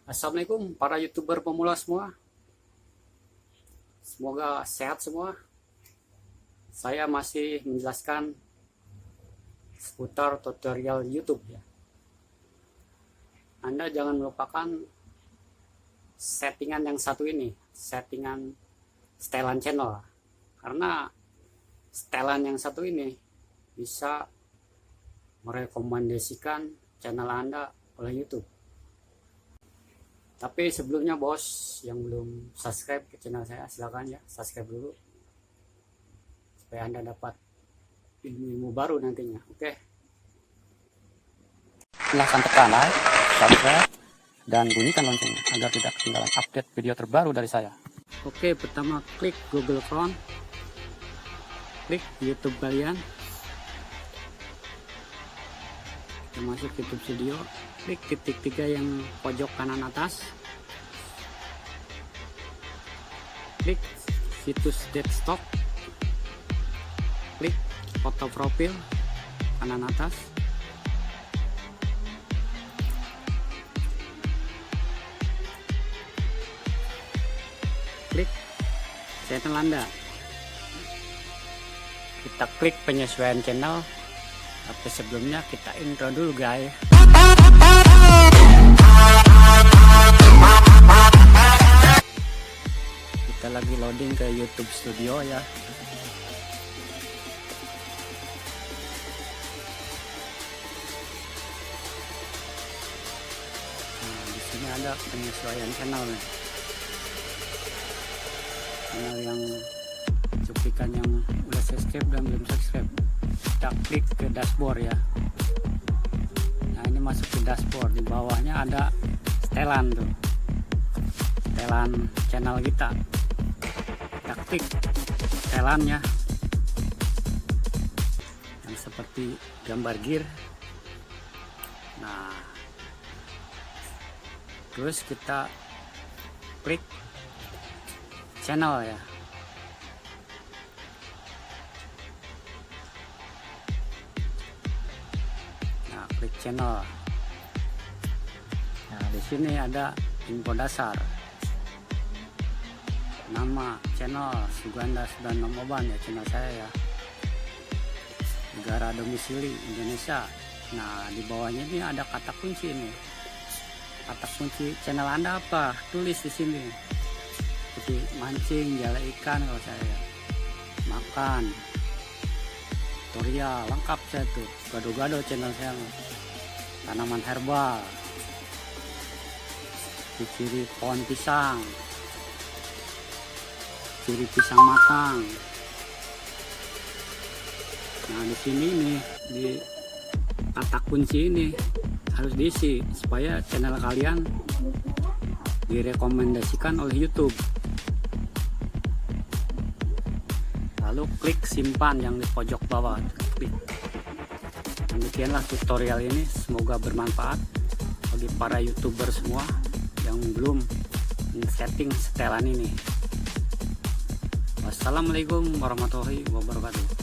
Assalamualaikum para YouTuber pemula semua. Semoga sehat semua. Saya masih menjelaskan seputar tutorial YouTube ya. Anda jangan melupakan settingan yang satu ini, settingan setelan channel. Karena setelan yang satu ini bisa merekomendasikan channel Anda oleh YouTube. Tapi sebelumnya bos yang belum subscribe ke channel saya, silakan ya subscribe dulu supaya Anda dapat ilmu-ilmu baru nantinya. Oke, silahkan tekan like, subscribe, dan bunyikan loncengnya agar tidak ketinggalan update video terbaru dari saya. Oke, pertama klik Google Chrome, klik YouTube kalian, kita masuk YouTube Studio, klik titik 3 yang pojok kanan atas, klik situs desktop, klik foto profil kanan atas, klik channel Anda, kita klik penyesuaian channel. Tapi sebelumnya kita intro dulu guys. Kita lagi loading ke YouTube Studio ya. Nah, di sini ada penyesuaian channel nih. Channel yang cuplikan yang udah subscribe dan belum subscribe. Kita klik ke dashboard ya. Nah, ini masuk ke dashboard, di bawahnya ada setelan tuh, setelan channel kita. Kita klik setelannya yang seperti gambar gear. Nah, terus kita klik channel ya. Klik channel. Nah, di sini ada info dasar, nama channel Suganda Sudano Moban ya, channel saya ya, negara domisili Indonesia. Nah, di bawahnya ini ada kata kunci ini, kata kunci channel Anda apa, tulis di sini. Seperti mancing, jala ikan kalau saya ya, makan, tutorial lengkap saya tuh, gado-gado channel saya, tanaman herbal, ciri pohon pisang, ciri pisang matang. Nah, di sini nih, di kata kunci ini harus diisi supaya channel kalian direkomendasikan oleh YouTube. Lalu klik simpan yang di pojok bawah, klik. Demikianlah tutorial ini, semoga bermanfaat bagi para YouTuber semua yang belum setting setelan ini. Wassalamualaikum warahmatullahi wabarakatuh.